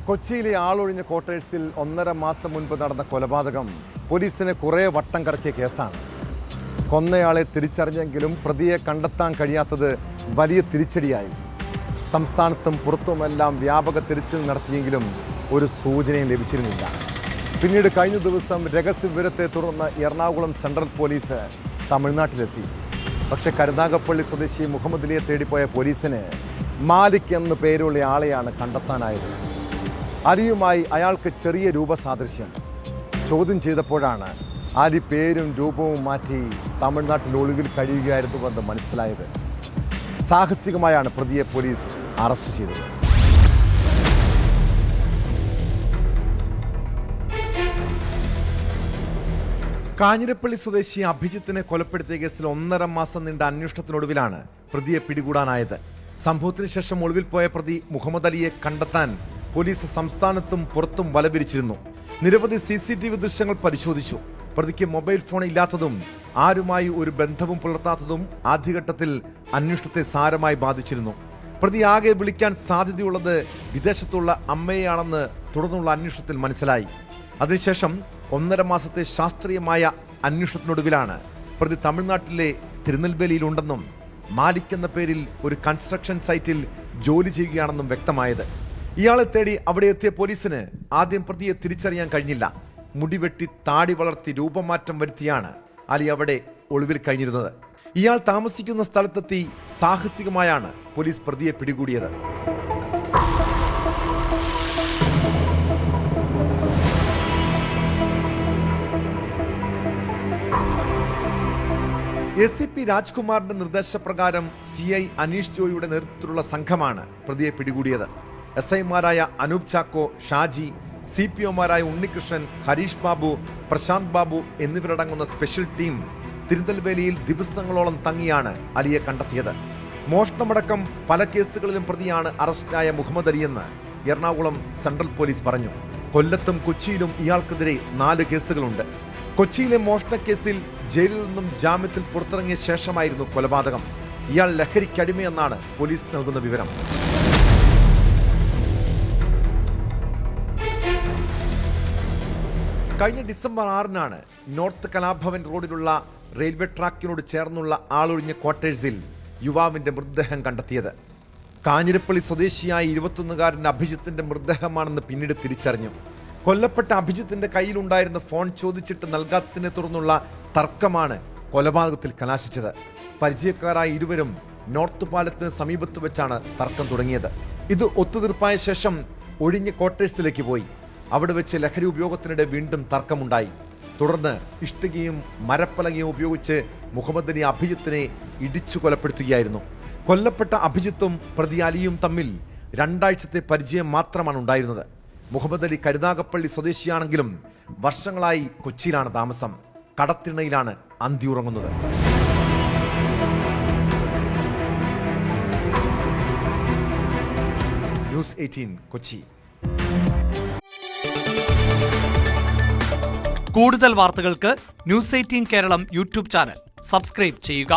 കൊച്ചിയിലെ ആളൊഴിഞ്ഞ ക്വാർട്ടേഴ്സിൽ 1.5 മാസം മുൻപ് നടന്ന കൊലപാതകം പോലീസിനെ കുറേ വട്ടം കറക്കിയ കേസാണ്. കൊന്നയാളെ തിരിച്ചറിഞ്ഞെങ്കിലും പ്രതിയെ കണ്ടെത്താൻ കഴിയാത്തത് വലിയ തിരിച്ചടിയായി. സംസ്ഥാനത്തും പുറത്തുമെല്ലാം വ്യാപക തിരച്ചിൽ നടത്തിയെങ്കിലും ഒരു സൂചനയും ലഭിച്ചിരുന്നില്ല. പിന്നീട് കഴിഞ്ഞ ദിവസം രഹസ്യവിവരത്തെ തുടർന്ന് എറണാകുളം സെൻട്രൽ പോലീസ് തമിഴ്നാട്ടിലെത്തി. പക്ഷെ കരുനാഗപ്പള്ളി സ്വദേശി മുഹമ്മദ് അലിയെ തേടിപ്പോയ പോലീസിന് മാലിക് എന്ന പേരുള്ള ആളെയാണ് കണ്ടെത്താനായത്. അലിയുമായി അയാൾക്ക് ചെറിയ രൂപസാദൃശ്യം. ചോദ്യം ചെയ്തപ്പോഴാണ് അലി പേരും രൂപവും മാറ്റി തമിഴ്നാട്ടിൽ ഒളിവിൽ കഴിയുകയായിരുന്നുവെന്ന് മനസ്സിലായത്. സാഹസികമായാണ് പ്രതിയെ പോലീസ് അറസ്റ്റ് ചെയ്തത്. കാഞ്ഞിരപ്പള്ളി സ്വദേശി അഭിജിത്തിനെ കൊലപ്പെടുത്തിയ കേസിൽ 1.5 മാസം നീണ്ട അന്വേഷണത്തിനൊടുവിലാണ് പ്രതിയെ പിടികൂടാനായത്. സംഭവത്തിന് ശേഷം ഒളിവിൽ പോയ പ്രതി മുഹമ്മദ് അലിയെ കണ്ടെത്താൻ പോലീസ് സംസ്ഥാനത്തും പുറത്തും വലവിരിച്ചിരുന്നു. നിരവധി CCTV ദൃശ്യങ്ങൾ പരിശോധിച്ചു. പ്രതിക്ക് മൊബൈൽ ഫോൺ ഇല്ലാത്തതും ആരുമായി ഒരു ബന്ധവും പുലർത്താത്തതും ആദ്യഘട്ടത്തിൽ അന്വേഷണത്തെ സാരമായി ബാധിച്ചിരുന്നു. പ്രതി ആകെ വിളിക്കാൻ സാധ്യതയുള്ളത് വിദേശത്തുള്ള അമ്മയെയാണെന്ന് തുടർന്നുള്ള അന്വേഷണത്തിൽ മനസ്സിലായി. അതിനുശേഷം 1.5 മാസത്തെ ശാസ്ത്രീയമായ അന്വേഷണത്തിനൊടുവിലാണ് പ്രതി തമിഴ്നാട്ടിലെ തിരുനെൽവേലിയിലുണ്ടെന്നും മാലിക് എന്ന പേരിൽ ഒരു കൺസ്ട്രക്ഷൻ സൈറ്റിൽ ജോലി ചെയ്യുകയാണെന്നും വ്യക്തമായത്. ഇയാളെ തേടി അവിടെ എത്തിയ പോലീസിന് ആദ്യം പ്രതിയെ തിരിച്ചറിയാൻ കഴിഞ്ഞില്ല. മുടിവെട്ടി താടി വളർത്തി രൂപമാറ്റം വരുത്തിയാണ് അലി അവിടെ ഒളിവിൽ കഴിഞ്ഞിരുന്നത്. ഇയാൾ താമസിക്കുന്ന സ്ഥലത്തെത്തി സാഹസികമായാണ് പോലീസ് പ്രതിയെ പിടികൂടിയത്. SCP രാജ്കുമാറിന്റെ നിർദ്ദേശപ്രകാരം CI അനീഷ് ജോയിയുടെ നേതൃത്വത്തിലുള്ള സംഘമാണ് പ്രതിയെ പിടികൂടിയത്. SI-മാരായ അനൂപ് ചാക്കോ, ഷാജി, CPO-മാരായ ഉണ്ണികൃഷ്ണൻ, ഹരീഷ് ബാബു, പ്രശാന്ത് ബാബു എന്നിവരടങ്ങുന്ന സ്പെഷ്യൽ ടീം തിരുനെൽവേലിയിൽ ദിവസങ്ങളോളം തങ്ങിയാണ് അലിയെ കണ്ടെത്തിയത്. മോഷണമടക്കം പല കേസുകളിലും പ്രതിയാണ് അറസ്റ്റിലായ മുഹമ്മദ് അലിയെന്ന് എറണാകുളം സെൻട്രൽ പോലീസ് പറഞ്ഞു. കൊല്ലത്തും കൊച്ചിയിലും ഇയാൾക്കെതിരെ 4 കേസുകളുണ്ട്. കൊച്ചിയിലെ മോഷണക്കേസിൽ ജയിലിൽ നിന്നും ജാമ്യത്തിൽ പുറത്തിറങ്ങിയ ശേഷമായിരുന്നു കൊലപാതകം. ഇയാൾ ലഹരിക്കടിമയെന്നാണ് പോലീസ് നൽകുന്ന വിവരം. കഴിഞ്ഞ ഡിസംബർ 6-നാണ് നോർത്ത് കലാഭവൻ റോഡിലുള്ള റെയിൽവേ ട്രാക്കിനോട് ചേർന്നുള്ള ആളൊഴിഞ്ഞ ക്വാർട്ടേഴ്സിൽ യുവാവിന്റെ മൃതദേഹം കണ്ടെത്തിയത്. കാഞ്ഞിരപ്പള്ളി സ്വദേശിയായ 21-കാരൻ അഭിജിത്തിന്റെ മൃതദേഹമാണെന്ന് പിന്നീട് തിരിച്ചറിഞ്ഞു. കൊല്ലപ്പെട്ട അഭിജിത്തിന്റെ കയ്യിലുണ്ടായിരുന്ന ഫോൺ ചോദിച്ചിട്ട് നൽകാത്തതിനെ തുടർന്നുള്ള തർക്കമാണ് കൊലപാതകത്തിൽ കലാശിച്ചത്. പരിചയക്കാരായ ഇരുവരും നോർത്ത് പാലത്തിന് സമീപത്ത് വെച്ചാണ് തർക്കം തുടങ്ങിയത്. ഇത് ഒത്തുതീർപ്പായ ശേഷം ഒഴിഞ്ഞ ക്വാർട്ടേഴ്സിലേക്ക് പോയി. അവിടെ വെച്ച് ലഹരി ഉപയോഗത്തിനിടെ വീണ്ടും തർക്കമുണ്ടായി. തുടർന്ന് ഇഷ്ടികയും മരപ്പലകയും ഉപയോഗിച്ച് മുഹമ്മദ് അലി അഭിജിത്തിനെ ഇടിച്ചു കൊലപ്പെടുത്തുകയായിരുന്നു. കൊല്ലപ്പെട്ട അഭിജിത്തും പ്രതി അലിയും തമ്മിൽ 2 ആഴ്ചത്തെ പരിചയം മാത്രമാണ് ഉണ്ടായിരുന്നത്. മുഹമ്മദ് അലി കരുനാഗപ്പള്ളി സ്വദേശിയാണെങ്കിലും വർഷങ്ങളായി കൊച്ചിയിലാണ് താമസം. കടത്തിണയിലാണ് അന്തിയുറങ്ങുന്നത്. ന്യൂസ് 18 കൊച്ചി. കൂടുതൽ വാർത്തകൾക്ക് news 18 Keralam YouTube channel subscribe ചെയ്യുക.